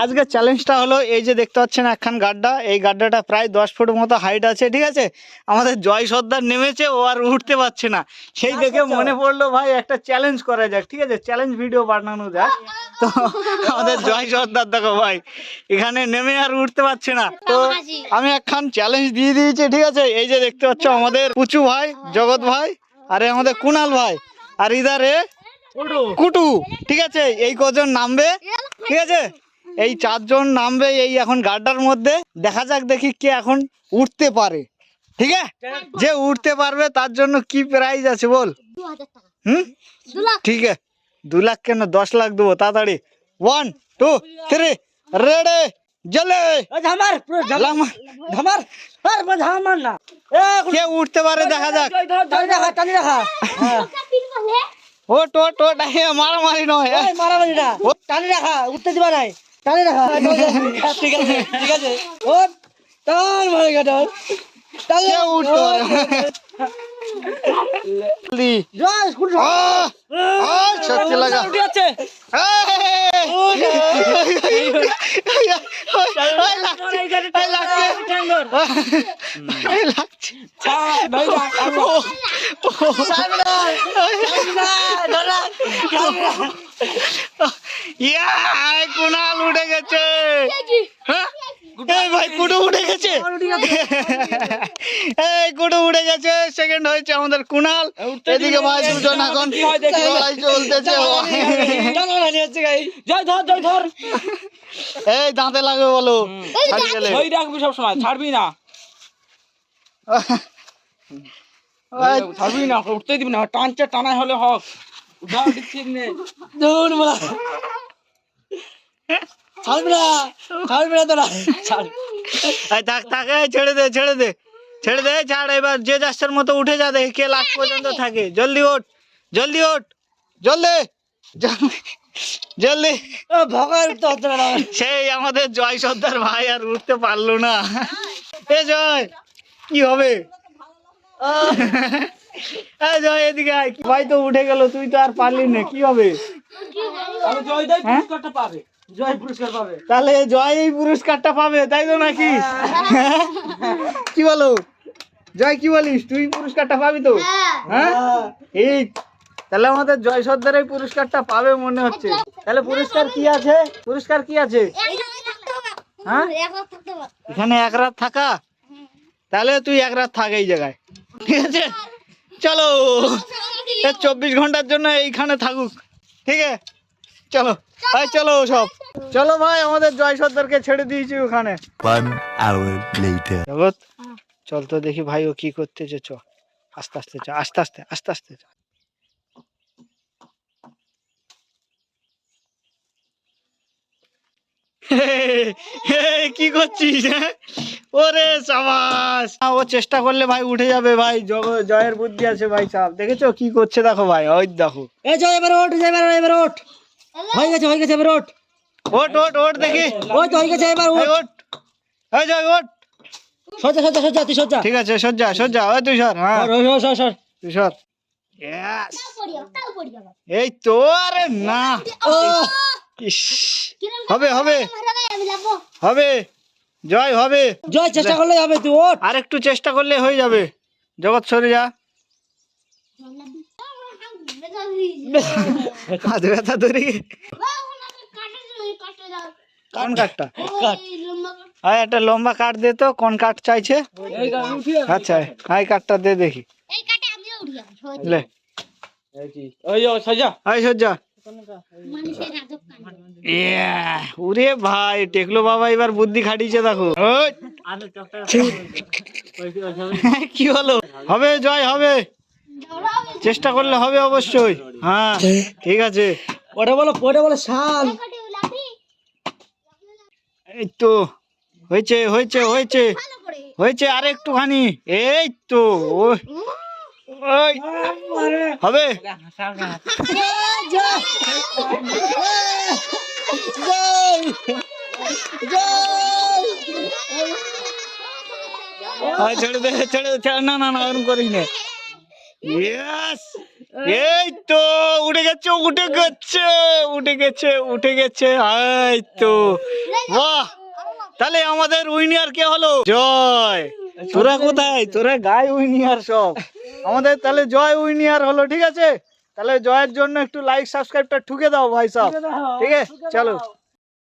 আজকে চ্যালেঞ্জটা হলো এই যে দেখতে পাচ্ছেন একখান গাড্ডা, এই গাড্ডাটা প্রায় 10 ফুট মতো হাইট আছে, ঠিক আছে। আমাদের জয় সর্দার নেমেছে, ও আর উঠতে পারছে না, সেই দেখে মনে পড়লো ভাই একটা চ্যালেঞ্জ করা যাক, ঠিক আছে, চ্যালেঞ্জ ভিডিও বানানো যাক। তো আমাদের জয় সর্দার দেখো ভাই এখানে নেমে আর উঠতে পারছে না, তো আমি একখান চ্যালেঞ্জ দিয়ে দিয়েছি, ঠিক আছে। এই যে দেখতে পাচ্ছ আমাদের পুচু ভাই, জগৎ ভাই, আরে আমাদের কুনাল ভাই, আর ইধারে কুটু, ঠিক আছে। এই কজন নামবে, ঠিক আছে, এই 4 জন নামবে এই এখন গাড্ডার মধ্যে। দেখা যাক দেখি কে এখন উঠতে পারে, ঠিক আছে। যে উঠতে পারবে তার জন্য কি প্রাইজ আছে বল? 2000 টাকা। হুম, 2 লাখ। ঠিক আছে, 2 লাখ কেন 10 লাখ দেবো, তাড়াতাড়ি 1 2 3 রেডি জলে ঝামার ঝামার ঝামার না কে উঠতে পারে দেখা যাক। টানি রাখা ওট ওট ওট, মারামারি নয়, মারামারি না, টানি রাখা, উঠতে দিবা নাই, টানি রাখা। ঠিক আছে ঠিক আছে, ও টান মারে গাটা কে উঠতে পারে? জয় স্কুল সত্যি লাগা উঠে যাচ্ছে। কুনাল উঠে গেছে, ভাই কুটু উঠে গেছে, এই কুটু উঠে গেছে, সেকেন্ড হয়েছে আমাদের কুনাল। এদিকে ভাই দুজন এখন লড়াই চলতেছে। জয় ধর জয় ধর, এই দাঁতে লাগবে বলো, ওই রাখবি সব সময়, ছাড়বি না ছাড়বি না, উঠতে দিবি না, টানছে টানাই হলে হক উঠাও ঠিক নেই। দূর বলা ছাড়বি না, ছাড়বি না তোরা, ছাড় থাক থাক, ছেড়ে দে ছেড়ে দে ছেড়ে দে, ছাড়। এবার যে যাচ্ছার মতো উঠে যা, দেখে কে লাস্ট পর্যন্ত থাকে। জলদি ওঠ জলদি ওঠ, জলদি জলদি। ভগায় উঠতে হচ্ছে না। সেই আমাদের জয় সর্দার ভাই আর উঠতে পারলো না। এ জয় কি হবে? জয় এদিকে আয়, ভাই তো উঠে গেল, তুই তো আর পারলি না, কি হবে? জয় দেয় পুরস্কারটা পাবে, জয় পুরস্কার পাবে, তাহলে জয় এই পুরস্কারটা পাবে, তাই তো নাকি? কি বলো জয়, কি বলিস, তুই পুরস্কারটা পাবি তো? হ্যাঁ এই তাহলে আমাদের জয় সর্দার এই পুরস্কারটা পাবে মনে হচ্ছে। তাহলে পুরস্কার কি আছে, পুরস্কার কি আছে? হ্যাঁ এখানে 1 রাত থাকা, তাহলে তুই 1 রাত থাক এই জায়গায়, ঠিক আছে। চলো 24 ঘন্টার জন্য এইখানে থাকুক, ঠিক আছে। চলো ভাই চলো সব, চলো ভাই আমাদের জয় সর্দারকে ছেড়ে দিয়েছি ওখানে। 1 hour later. জগৎ চল তো দেখি ভাই ও কি করতেছে, চ আস্তে আস্তে চ, আস্তে আস্তে আস্তে আস্তে চ। কি করছিস? ওরে সাবাস, ও চেষ্টা করলে ভাই উঠে যাবে ভাই, জয়ের বুদ্ধি আছে ভাই সাহেব, দেখেছো কি করছে দেখো ভাই, ওই দেখো। এ জয় এবার ওঠ, এবার ওঠ, হয়ে গেছে এবার ওঠ, ওঠ ওঠ ওঠ দেখি, ওই তো হয়ে গেছে এবার এই ওঠ, ওঠ, এই জয় ওঠ, সজ্জা সজ্জা সজ্জা তুই সজ্জা, ঠিক আছে সজ্জা সজ্জা, ওই তুই সর, হ্যাঁ সর সর, তুই সর। Yes! এই তো, আরে না, ইস, হবে হবে হবে, জয় হবে, জয় চেষ্টা করলে হবে, তুই ওঠ, আর একটু চেষ্টা করলে হয়ে যাবে। জগৎ সরে যা, হাত ব্যথা ধরি। কোন কাঠটা? হ্যাঁ একটা লম্বা কাঠ দে তো, কোন কাঠ চাইছে? আচ্ছা এই কাঠটা দে দেখি, লে ওই সজ্জা, এই সজ্জা। ওরে ভাই টেকলো বাবা এবার বুদ্ধি খাটিয়েছে দেখো। ওই, কি হলো? হবে জয় হবে, চেষ্টা করলে হবে অবশ্যই, হ্যাঁ ঠিক আছে। ওটা বলো শান, এই তো হয়েছে হয়েছে হয়েছে হয়েছে, আর একটুখানি, এই তো ওই ওই হবে। ছেড়ে দে ছেড়ে দে, না না না ওরকম করিস না, ইয়েস, এই তো উঠে গেছে উঠে গেছে উঠে গেছে উঠে গেছে, এই তো বাহ। তাহলে আমাদের উইনার কে হলো? জয়। তোরা কোথায়? তোরা গায়ে উইনার সব। আমাদের তাহলে জয় উইনার হলো, ঠিক আছে। তাহলে জয়ের জন্য একটু লাইক সাবস্ক্রাইবটা ঠুকে দাও ভাই সাহেব, ঠিক আছে চলো।